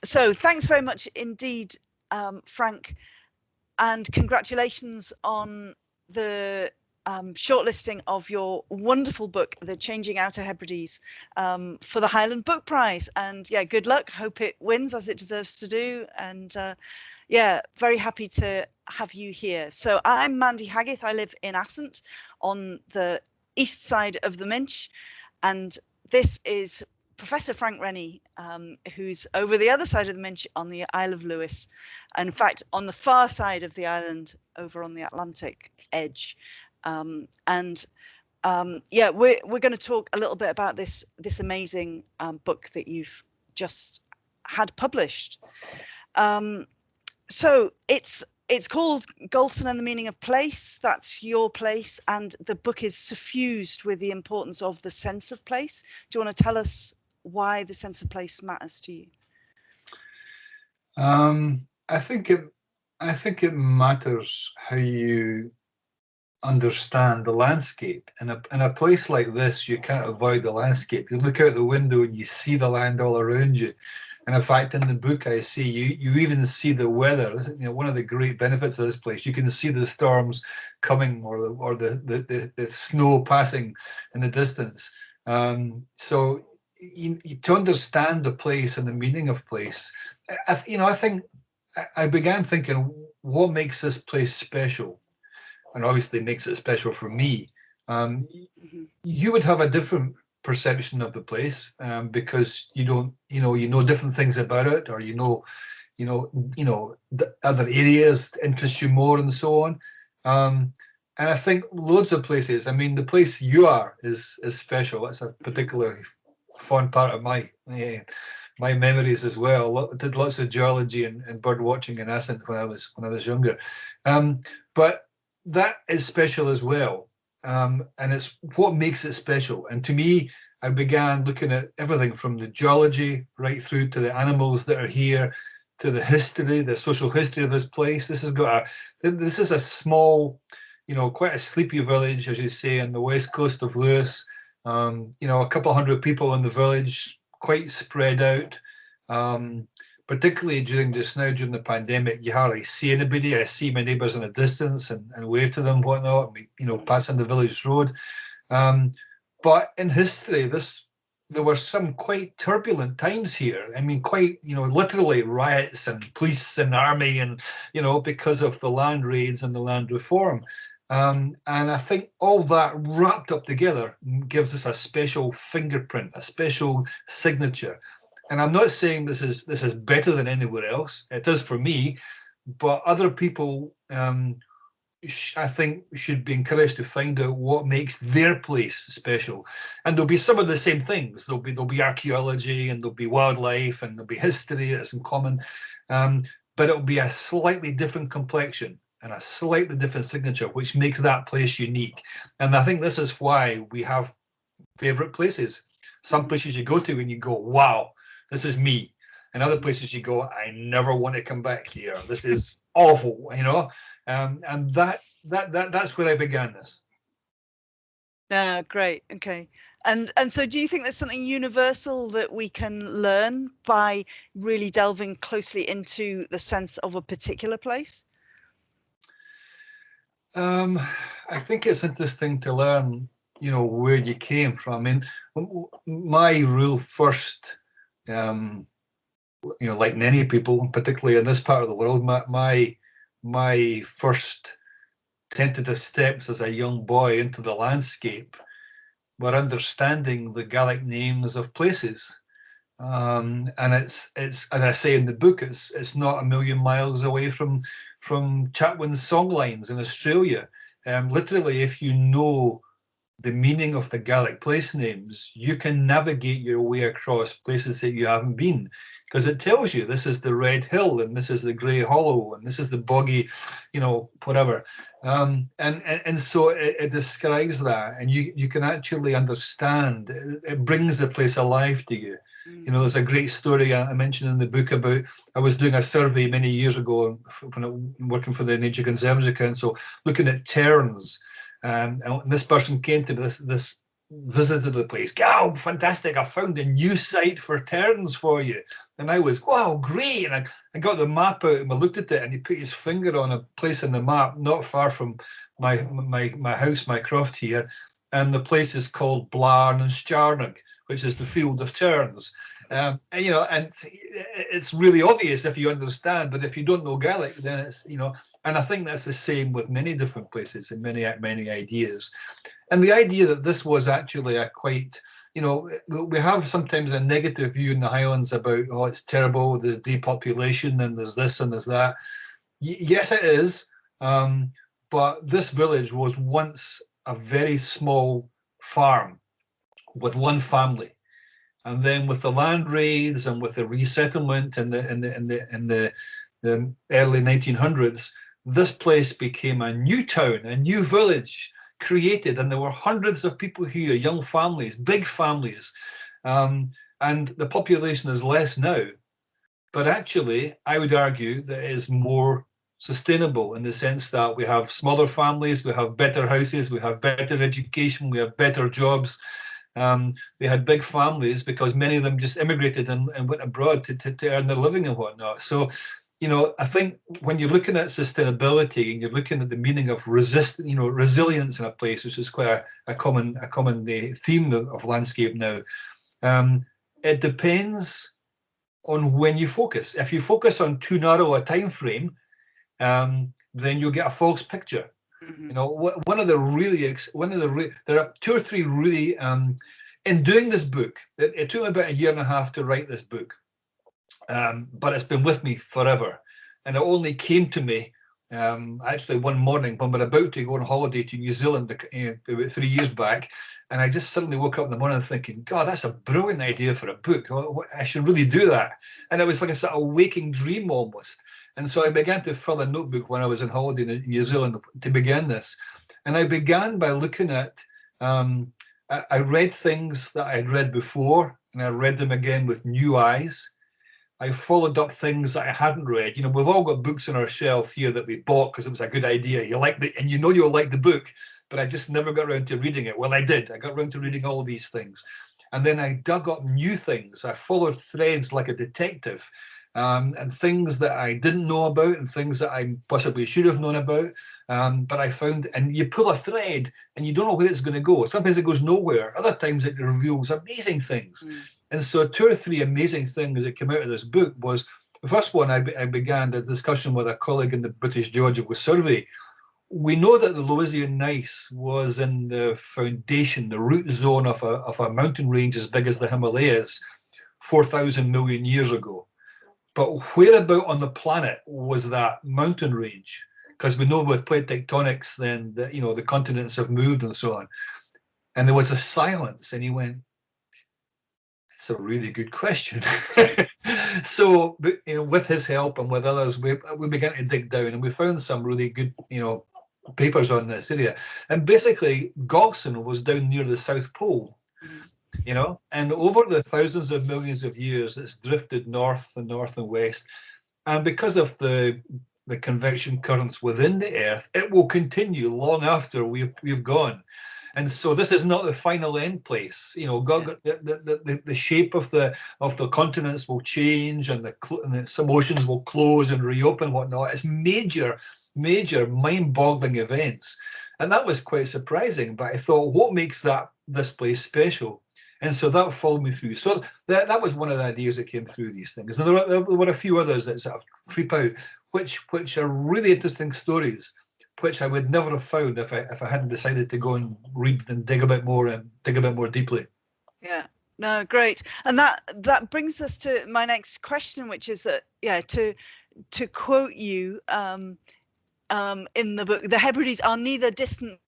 So thanks very much indeed, Frank, and congratulations on the shortlisting of your wonderful book, The Changing Outer Hebrides, for the Highland Book Prize. And yeah, good luck. Hope it wins as it deserves to do. And yeah, very happy to have you here. So I'm Mandy Haggith. I live in Assynt on the east side of the Minch. And this is Professor Frank Rennie, who's over the other side of the Minch on the Isle of Lewis. And in fact, on the far side of the island, over on the Atlantic edge. Yeah, we're going to talk a little bit about this amazing book that you've just had published. So it's called Galton and the Meaning of Place. That's your place, and the book is suffused with the importance of the sense of place. Do you want to tell us why the sense of place matters to you? I think it matters how you understand the landscape. In a place like this, you can't avoid the landscape. You look out the window and you see the land all around you. And in fact, in the book, I see you even see the weather. You know, one of the great benefits of this place, you can see the storms coming or the snow passing in the distance. So to understand the place and the meaning of place, I think I began thinking, what makes this place special? And obviously makes it special for me. You would have a different perception of the place because you know different things about it, or the other areas interest you more and so on. And I think loads of places. I mean, the place you are is special. That's a particularly fun part of my memories as well. I did lots of geology and bird watching in Assynt when I was younger, but that is special as well, and it's what makes it special. And to me, I began looking at everything from the geology right through to the animals that are here, to the history, the social history of this place. This is a small, quite a sleepy village, as you say, on the west coast of Lewis. A couple hundred people in the village, quite spread out. Particularly during the pandemic, you hardly see anybody. I see my neighbours in a distance and wave to them, whatnot, passing the village road. But in history, there were some quite turbulent times here. I mean, quite, literally riots and police and army and, because of the land raids and the land reform. And I think all that wrapped up together gives us a special fingerprint, a special signature. And I'm not saying this is better than anywhere else. It is for me, but other people, I think, should be encouraged to find out what makes their place special. And there'll be some of the same things. There'll be archaeology, and there'll be wildlife, and there'll be history that's in common. But it'll be a slightly different complexion and a slightly different signature, which makes that place unique. And I think this is why we have favorite places. Some places you go to and you go, wow, this is me. And other places you go, I never want to come back here. This is awful, and that's where I began this. Great. Okay. And so do you think there's something universal that we can learn by really delving closely into the sense of a particular place? I think it's interesting to learn, where you came from. I mean, my real first, like many people, particularly in this part of the world, my first tentative steps as a young boy into the landscape were understanding the Gaelic names of places. And it's as I say in the book, it's not a million miles away from Chatwin's songlines in Australia. Literally, if you know the meaning of the Gaelic place names, you can navigate your way across places that you haven't been, because it tells you this is the Red Hill and this is the Grey Hollow and this is the boggy, whatever. And so it describes that, and you can actually understand. It brings the place alive to you. There's a great story I mentioned in the book about, I was doing a survey many years ago when I was working for the Nature Conservancy Council, looking at terns. And this person came to me, this visited the place. Oh, fantastic, I found a new site for terns for you. And I was, wow, great. And I got the map out and I looked at it, and he put his finger on a place in the map not far from my house, my croft here. And the place is called Blarn and Starnog, which is the field of terns. And, you know, and it's really obvious if you understand, but if you don't know Gaelic, then it's, you know, and I think that's the same with many different places and many ideas. And the idea that this was actually a quite, you know, we have sometimes a negative view in the Highlands about, oh, it's terrible, there's depopulation and there's this and there's that. Yes, it is. But this village was once a very small farm with one family. And then with the land raids and with the resettlement in the early 1900s, this place became a new town, a new village created, and there were hundreds of people here, young families, big families, and the population is less now. But actually, I would argue that it is more sustainable in the sense that we have smaller families, we have better houses, we have better education, we have better jobs. They had big families because many of them just immigrated and went abroad to earn their living and whatnot. So, you know, I think when you're looking at sustainability and you're looking at the meaning of resilience in a place, which is quite a common theme of landscape now, it depends on when you focus. If you focus on too narrow a time frame, then you'll get a false picture. You know, there are two or three really, in doing this book, it took me about 1.5 years to write this book, but it's been with me forever. And it only came to me actually one morning when we're about to go on holiday to New Zealand about 3 years back. And I just suddenly woke up in the morning thinking, God, that's a brilliant idea for a book. I should really do that. And it was like a sort of waking dream almost. And so I began to fill a notebook when I was on holiday in New Zealand to begin this. And I began by looking at, I read things that I'd read before, and I read them again with new eyes. I followed up things that I hadn't read. You know, we've all got books on our shelf here that we bought because it was a good idea. And you know you'll like the book, but I just never got around to reading it. Well, I did. I got around to reading all these things. And then I dug up new things. I followed threads like a detective. And things that I didn't know about and things that I possibly should have known about. But I found, and you pull a thread and you don't know where it's going to go. Sometimes it goes nowhere. Other times it reveals amazing things. And so 2 or 3 amazing things that came out of this book was, the first one, I began the discussion with a colleague in the British Geological Survey. We know that the Lowisian gneiss was in the foundation, the root zone of a mountain range as big as the Himalayas 4,000 million years ago. But whereabout on the planet was that mountain range? Because we know with plate tectonics, then the continents have moved and so on. And there was a silence, and he went, "It's a really good question." So, with his help and with others, we began to dig down, and we found some really good, papers on this area. And basically, Gogson was down near the South Pole. And over the thousands of millions of years, it's drifted north and west. And because of the convection currents within the Earth, it will continue long after we've gone. And so this is not the final end place. The shape of the continents will change, and some oceans will close and reopen, whatnot. It's major mind-boggling events. And that was quite surprising. But I thought, what makes this place special? And so that followed me through. So that was one of the ideas that came through these things. And there were a few others that sort of creep out, which are really interesting stories, which I would never have found if I hadn't decided to go and read and dig a bit more deeply. Yeah. No, great. And that brings us to my next question, which is that, to quote you in the book, the Hebrides are neither distant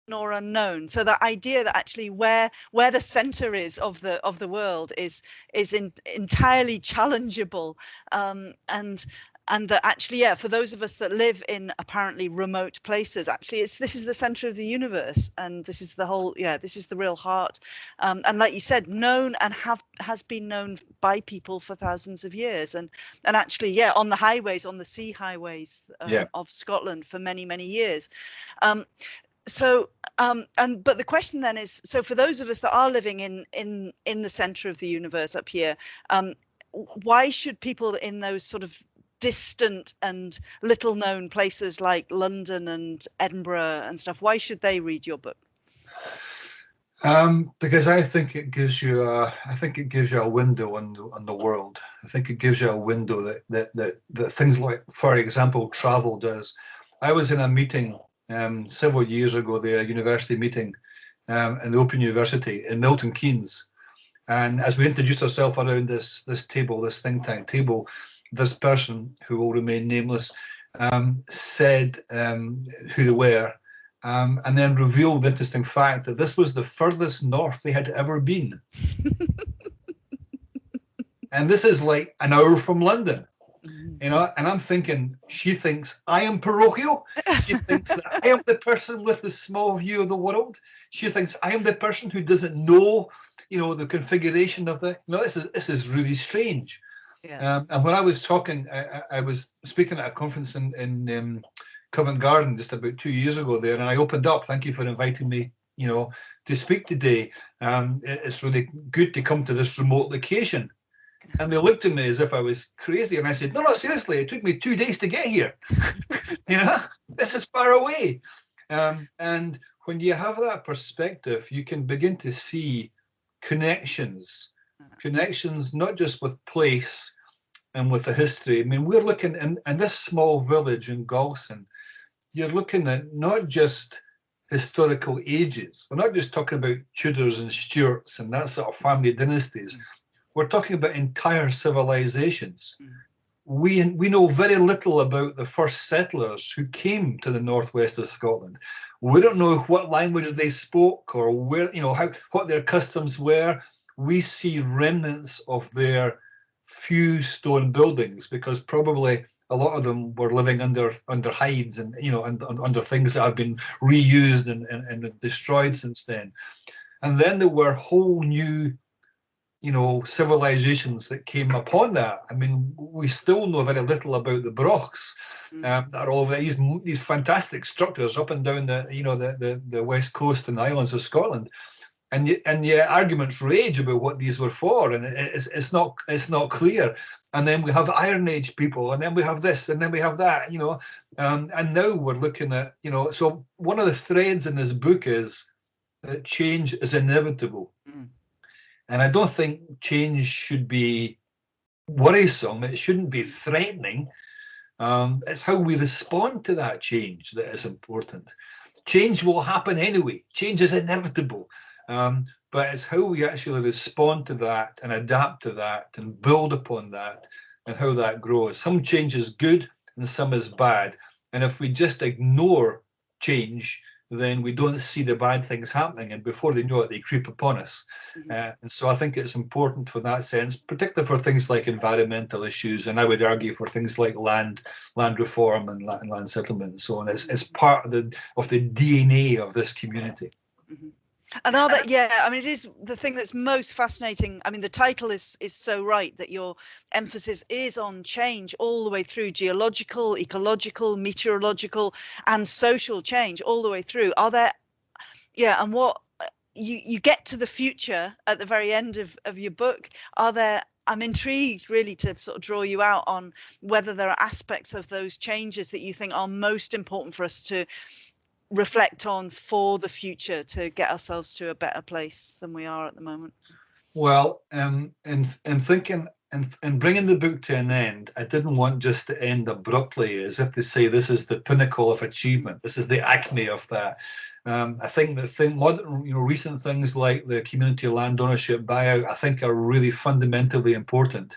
nor unknown. So that idea that actually where the center is of the world is entirely challengeable, and that actually, for those of us that live in apparently remote places, actually this is the center of the universe, and this is the whole, this is the real heart, and like you said, known and has been known by people for thousands of years, and actually, on the highways, on the sea highways of Scotland for many years. So But the question then is, so for those of us that are living in the center of the universe up here, why should people in those sort of distant and little known places like London and Edinburgh and stuff, why should they read your book? Because I think it gives you a window on the world. I think it gives you a window that things like, for example, travel does. I was in a meeting several years ago there, a university meeting in the Open University in Milton Keynes. And as we introduced ourselves around this table, this think tank table, this person, who will remain nameless, said who they were, and then revealed the interesting fact that this was the furthest north they had ever been. And this is like an hour from London. You know, and I'm thinking, she thinks I am parochial. She thinks that I am the person with the small view of the world. She thinks I am the person who doesn't know, you know, the configuration of the. You know, this is really strange. Yeah. And when I was talking, I was speaking at a conference in Covent Garden just about 2 years ago there, and I opened up. Thank you for inviting me, you know, to speak today. It's really good to come to this remote location. And they looked at me as if I was crazy. And I said, no, seriously, it took me 2 days to get here. You know, this is far away. And when you have that perspective, you can begin to see connections not just with place and with the history. I mean, we're looking in this small village in Galson, you're looking at not just historical ages. We're not just talking about Tudors and Stuarts and that sort of family dynasties. We're talking about entire civilizations. We know very little about the first settlers who came to the northwest of Scotland. We don't know what language they spoke or where, you know, what their customs were. We see remnants of their few stone buildings because probably a lot of them were living under hides and, you know, under things that have been reused and destroyed since then. And then there were whole new, you know, civilizations that came upon that. I mean, we still know very little about the Brochs. That are all these fantastic structures up and down the, you know, the west coast and the islands of Scotland, and yet arguments rage about what these were for, and it's not clear. And then we have Iron Age people, and then we have this, and then we have that, you know, and now we're looking at, you know, so one of the threads in this book is that change is inevitable. And I don't think change should be worrisome. It shouldn't be threatening. It's how we respond to that change that is important. Change will happen anyway. Change is inevitable. But it's how we actually respond to that and adapt to that and build upon that and how that grows. Some change is good and some is bad. And if we just ignore change, then we don't see the bad things happening, and before they know it, they creep upon us. And so I think it's important for that sense, particularly for things like environmental issues, and I would argue for things like land reform and land settlement and so on. It's part of the DNA of this community. And are that, yeah, I mean, it is the thing that's most fascinating. I mean, the title is so right, that your emphasis is on change all the way through, geological, ecological, meteorological, and social change all the way through. Are there, yeah, and what you get to the future at the very end of your book. Are there, I'm intrigued really to sort of draw you out on whether there are aspects of those changes that you think are most important for us to reflect on for the future to get ourselves to a better place than we are at the moment. Well, in thinking and bringing the book to an end, I didn't want just to end abruptly as if to say this is the pinnacle of achievement, this is the acme of that. I think that modern, you know, recent things like the community land ownership buyout, I think, are really fundamentally important.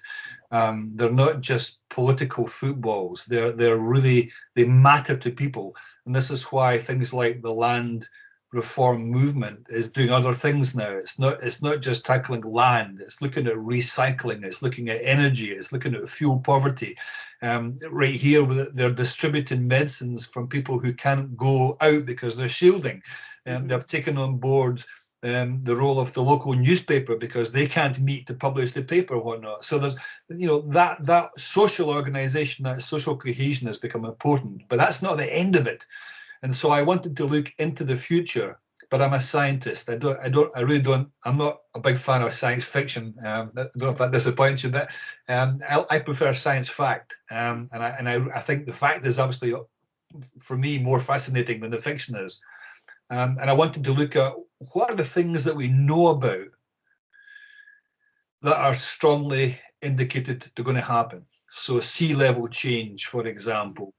They're not just political footballs. They're really, they matter to people. And this is why things like the land reform movement is doing other things now. It's not just tackling land. It's looking at recycling. It's looking at energy. It's looking at fuel poverty. Right here, they're distributing medicines from people who can't go out because they're shielding. They've taken on board the role of the local newspaper because they can't meet to publish the paper or whatnot. So there's, you know, that social organization, that social cohesion has become important, but that's not the end of it. And so I wanted to look into the future but I'm a scientist. I'm not a big fan of science fiction. I don't know if that disappoints you, but I prefer science fact. And I think the fact is obviously, for me, more fascinating than the fiction is. And I wanted to look at what are the things that we know about that are strongly indicated they're going to happen. So sea level change, for example,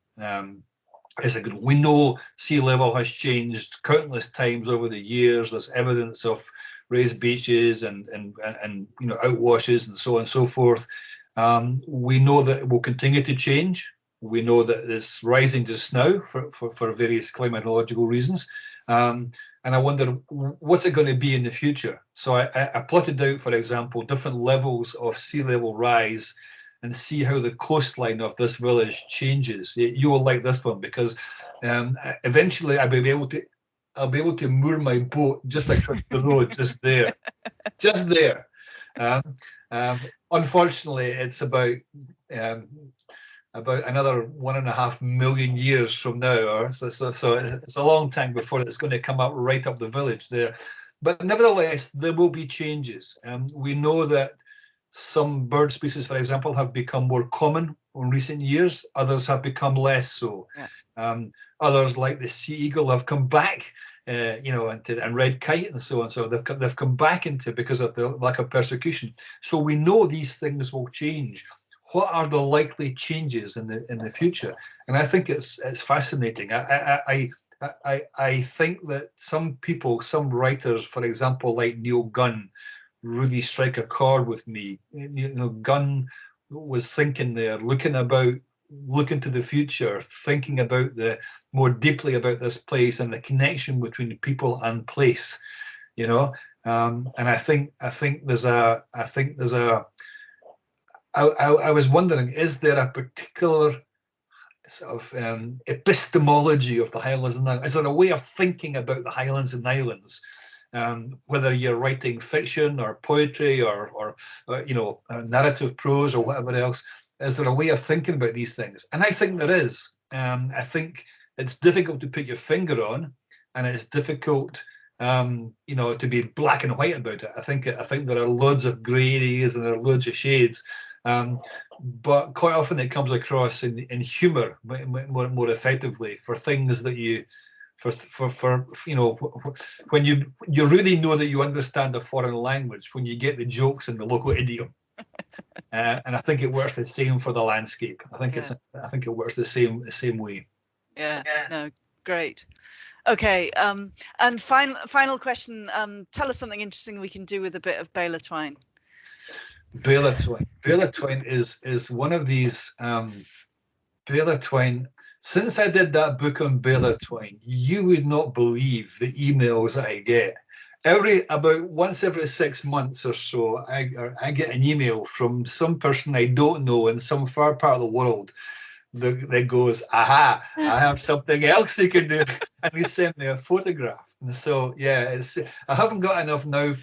is a good. We know sea level has changed countless times over the years. There's evidence of raised beaches and outwashes and so on and so forth. We know that it will continue to change. We know that it's rising just now for various climatological reasons. And I wonder, what's it going to be in the future? So I plotted out, for example, different levels of sea level rise and see how the coastline of this village changes. You will like this one because eventually I'll be able to moor my boat just across the road, just there. Unfortunately, it's about another 1.5 million years from now, so it's a long time before it's going to come up right up the village there. But nevertheless, there will be changes. We know that some bird species, for example, have become more common in recent years. Others have become less so. Yeah. Others, like the sea eagle, have come back, and red kite and so on. So they've come back into because of the lack of persecution. So we know these things will change. What are the likely changes in the future? And I think it's fascinating. I think that some people, some writers, for example, like Neil Gunn, really strike a chord with me. Gunn was thinking there, looking to the future, thinking about more deeply about this place and the connection between people and place. And I think there's a. I was wondering, is there a particular sort of epistemology of the Highlands and Islands? Is there a way of thinking about the Highlands and Islands? Whether you're writing fiction or poetry or narrative prose or whatever else, is there a way of thinking about these things? And I think there is. I think it's difficult to put your finger on, and it's difficult, to be black and white about it. I think there are loads of grey areas and there are loads of shades. But quite often it comes across in humour more effectively for things that you. When you really know that you understand a foreign language, when you get the jokes in the local idiom, and I think it works the same for the landscape. I think it works the same way. Yeah. No, great. Okay. And final question. Tell us something interesting we can do with a bit of Baler twine. Baler twine. Baler twine is one of these. Baler twine. Since I did that book on Baler twine, you would not believe the emails I get. About once every 6 months or so, I get an email from some person I don't know in some far part of the world that goes, "Aha, I have something else you can do," and he sent me a photograph. And so, yeah, I haven't got enough now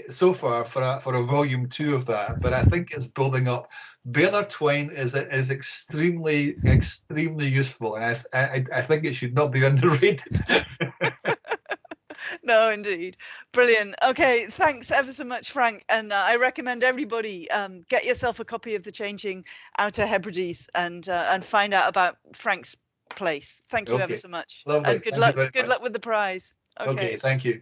so far for a volume 2 of that, but I think it's building up. Baler twine is extremely useful, and I think it should not be underrated. No, indeed. Brilliant. Okay, thanks ever so much, Frank. And I recommend everybody get yourself a copy of The Changing Outer Hebrides and find out about Frank's place. Thank you ever so much. Lovely. And good luck with the prize. Okay, thank you.